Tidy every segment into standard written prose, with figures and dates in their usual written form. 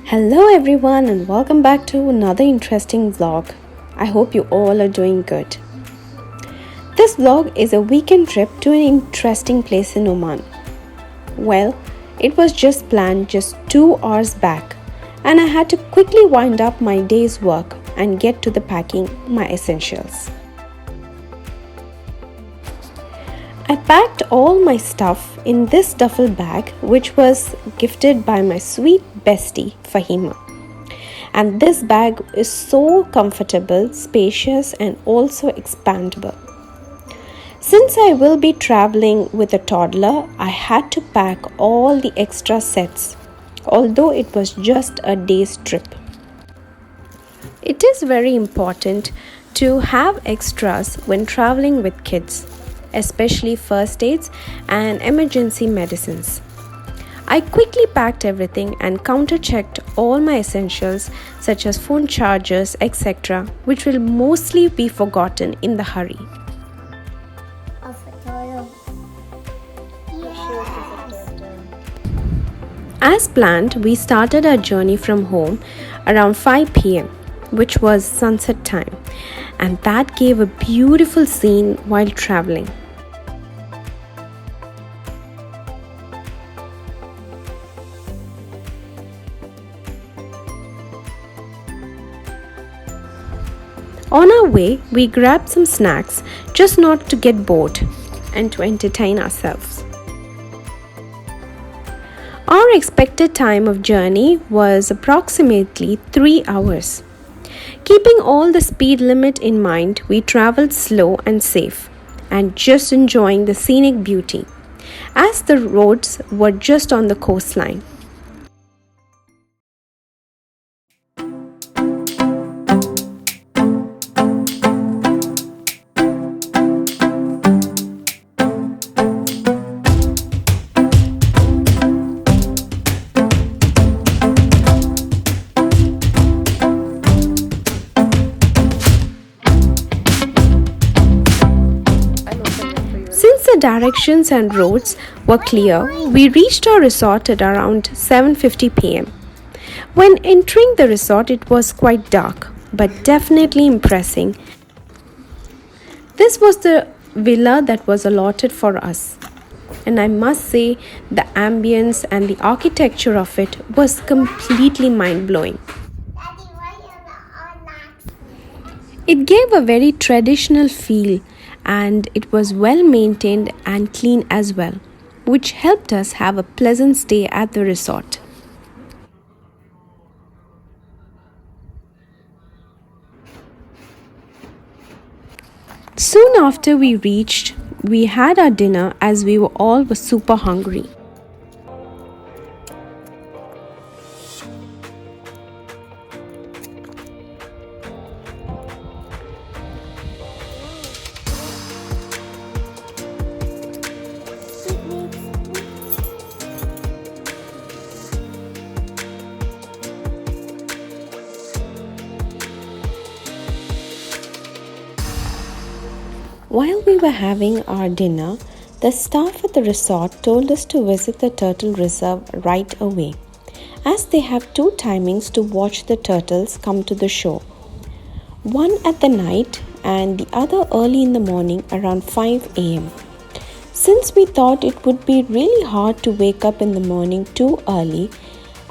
Hello everyone and welcome back to another interesting vlog. I hope you all are doing good. This vlog is a weekend trip to an interesting place in Oman. Well, it was just planned just 2 hours back and I had to quickly wind up my day's work and get to the packing my essentials. I packed all my stuff in this duffel bag which was gifted by my sweet bestie Fahima. And this bag is so comfortable, spacious and also expandable. Since I will be traveling with a toddler, I had to pack all the extra sets, although it was just a day's trip. It is very important to have extras when traveling with kids, especially first aids and emergency medicines. I quickly packed everything and counter-checked all my essentials such as phone chargers, etc., which will mostly be forgotten in the hurry. As planned, we started our journey from home around 5 p.m., which was sunset time, and that gave a beautiful scene while traveling. On our way, we grabbed some snacks just not to get bored and to entertain ourselves. Our expected time of journey was approximately 3 hours. Keeping all the speed limit in mind, we traveled slow and safe and just enjoying the scenic beauty as the roads were just on the coastline. Since the directions and roads were clear, we reached our resort at around 7:50 p.m. When entering the resort, it was quite dark, but definitely impressive. This was the villa that was allotted for us, and I must say the ambience and the architecture of it was completely mind-blowing. It gave a very traditional feel and it was well maintained and clean as well, which helped us have a pleasant stay at the resort. Soon after we reached, we had our dinner as we were all super hungry. While we were having our dinner, the staff at the resort told us to visit the turtle reserve right away, as they have 2 timings to watch the turtles come to the shore. One at the night and the other early in the morning around 5 a.m. Since we thought it would be really hard to wake up in the morning too early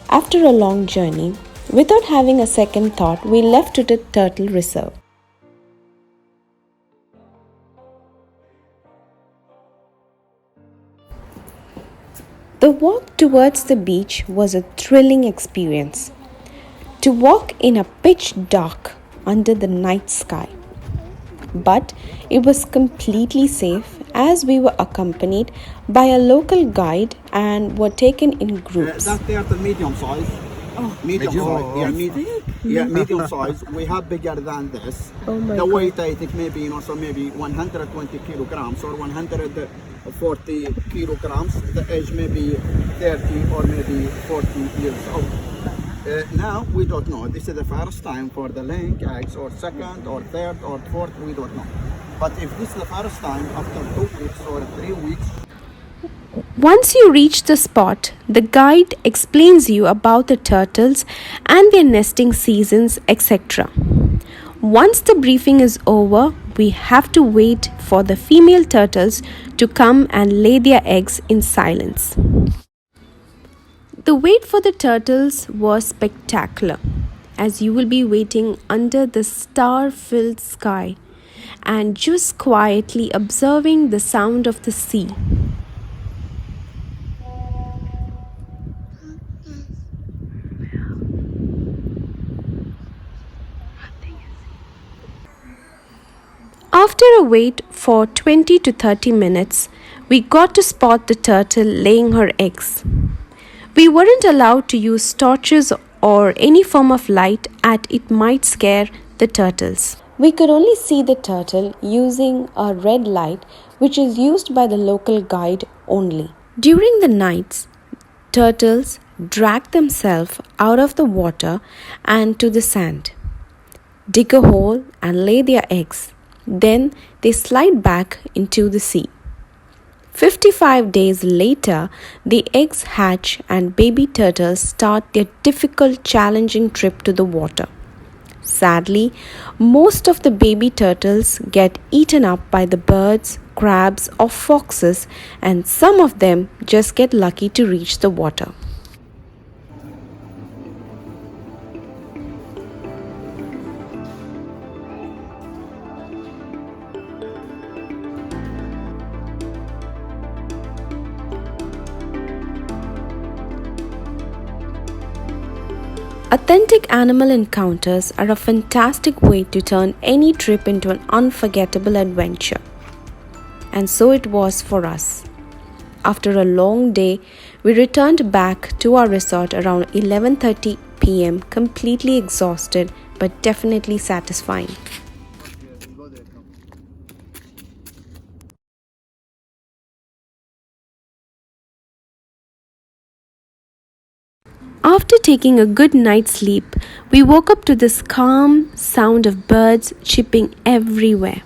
after a long journey, without having a second thought, we left to the turtle reserve. The walk towards the beach was a thrilling experience. to walk in a pitch dark under the night sky. But it was completely safe as we were accompanied by a local guide and were taken in groups. That they are the medium size. Oh, Medium size. Yeah, Medium size. We have bigger than this. Oh my the God. weight I think maybe so maybe 120 kilograms or 140 kilograms. The age maybe 30 or maybe 40 years old. Now we don't know. This is the first time for the laying eggs, or second or third or fourth, we don't know. But if this is the first time after 2 weeks or 3 weeks. Once you reach the spot, the guide explains you about the turtles and their nesting seasons, etc. Once the briefing is over, we have to wait for the female turtles to come and lay their eggs in silence. The wait for the turtles was spectacular, as you will be waiting under the star-filled sky and just quietly observing the sound of the sea. After a wait for 20 to 30 minutes, we got to spot the turtle laying her eggs. We weren't allowed to use torches or any form of light as it might scare the turtles. We could only see the turtle using a red light, which is used by the local guide only. During the nights, turtles drag themselves out of the water and to the sand, dig a hole and lay their eggs. Then they slide back into the sea. 55 days later, the eggs hatch and baby turtles start their difficult, challenging trip to the water. Sadly, most of the baby turtles get eaten up by the birds, crabs, or foxes, and some of them just get lucky to reach the water. Authentic animal encounters are a fantastic way to turn any trip into an unforgettable adventure. And so it was for us. After a long day, we returned back to our resort around 11:30 p.m. completely exhausted but definitely satisfying. After taking a good night's sleep, we woke up to this calm sound of birds chirping everywhere.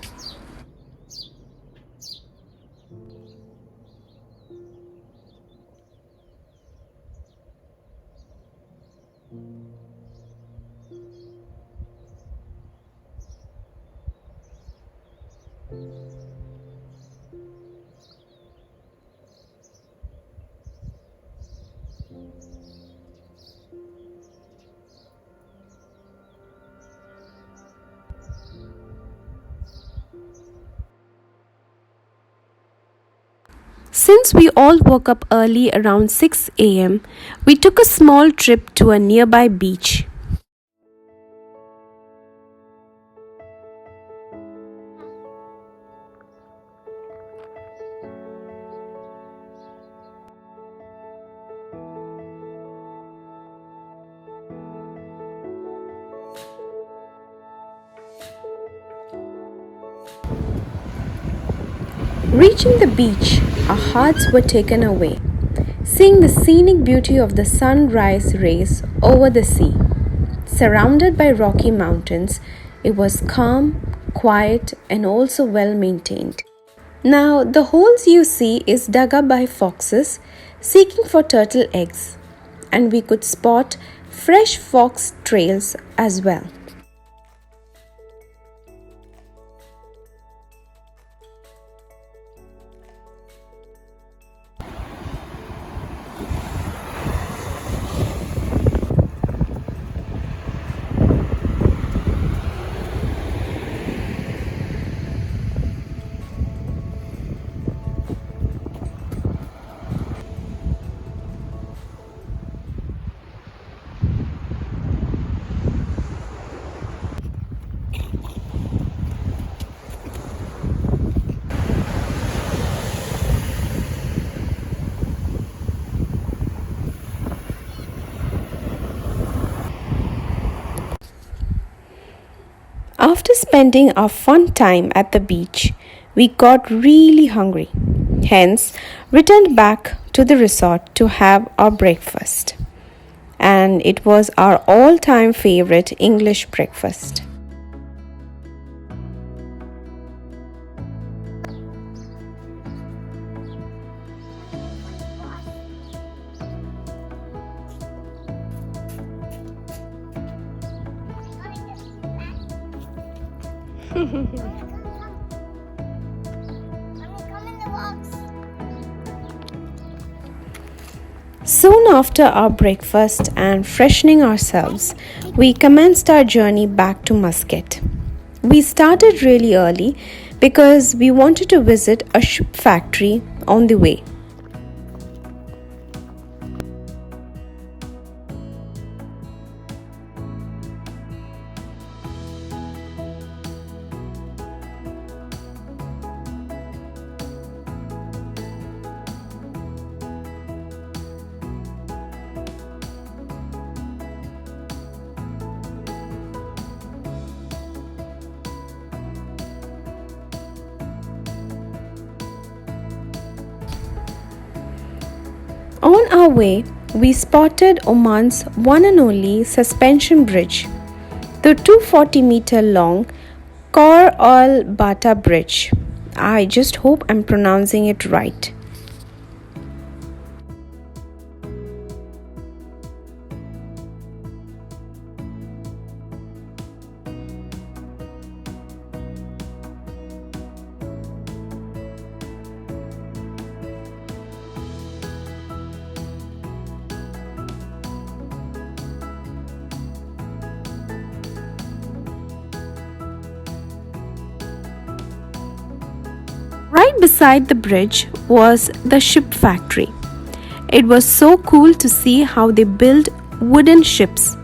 Since we all woke up early around 6 a.m., we took a small trip to a nearby beach. Reaching the beach, our hearts were taken away, seeing the scenic beauty of the sunrise rays over the sea. Surrounded by rocky mountains, it was calm, quiet, and also well maintained. Now, the holes you see is dug up by foxes seeking for turtle eggs, and we could spot fresh fox trails as well. After spending our fun time at the beach, we got really hungry. Hence, returned back to the resort to have our breakfast. And it was our all-time favorite English breakfast. Soon after our breakfast and freshening ourselves, we commenced our journey back to Muscat. We started really early because we wanted to visit a ship factory on the way. On our way, we spotted Oman's one and only suspension bridge, the 240-meter long 𝕁𝕖𝕟'𝕤 bridge. I just hope I'm pronouncing it right. Right beside the bridge was the ship factory. It was so cool to see how they build wooden ships,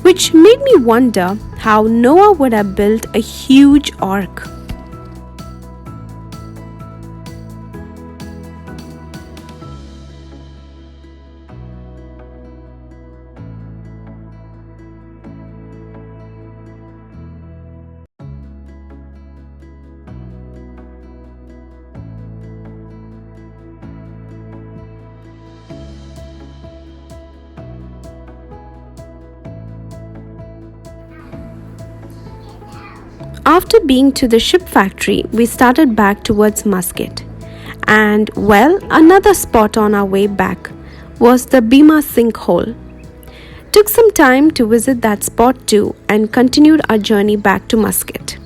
which made me wonder how Noah would have built a huge ark. After being to the ship factory, we started back towards Muscat. And well, another spot on our way back was the Bimmah Sinkhole. Took some time to visit that spot too and continued our journey back to Muscat.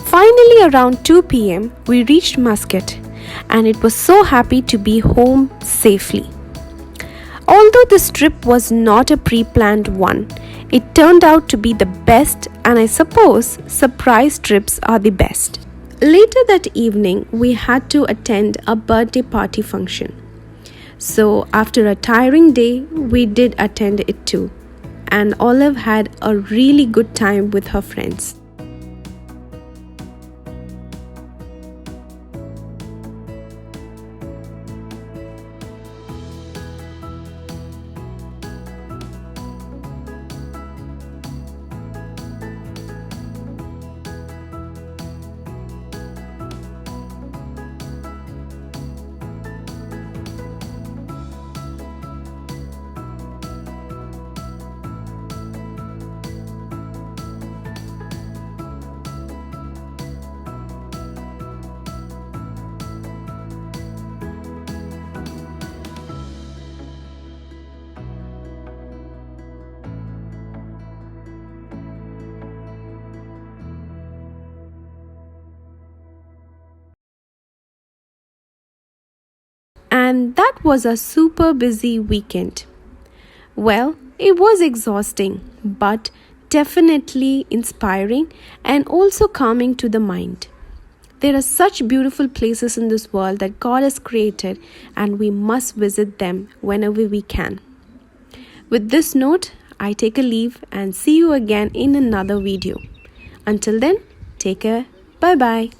Finally, around 2 p.m., we reached Muscat, and it was so happy to be home safely. Although this trip was not a pre-planned one, it turned out to be the best, and I suppose surprise trips are the best. Later that evening, we had to attend a birthday party function. So, after a tiring day, we did attend it too, and Olive had a really good time with her friends. And that was a super busy weekend. Well, it was exhausting, but definitely inspiring and also calming to the mind. There are such beautiful places in this world that God has created, and we must visit them whenever we can. With this note, I take a leave and see you again in another video. Until then, take care. Bye bye.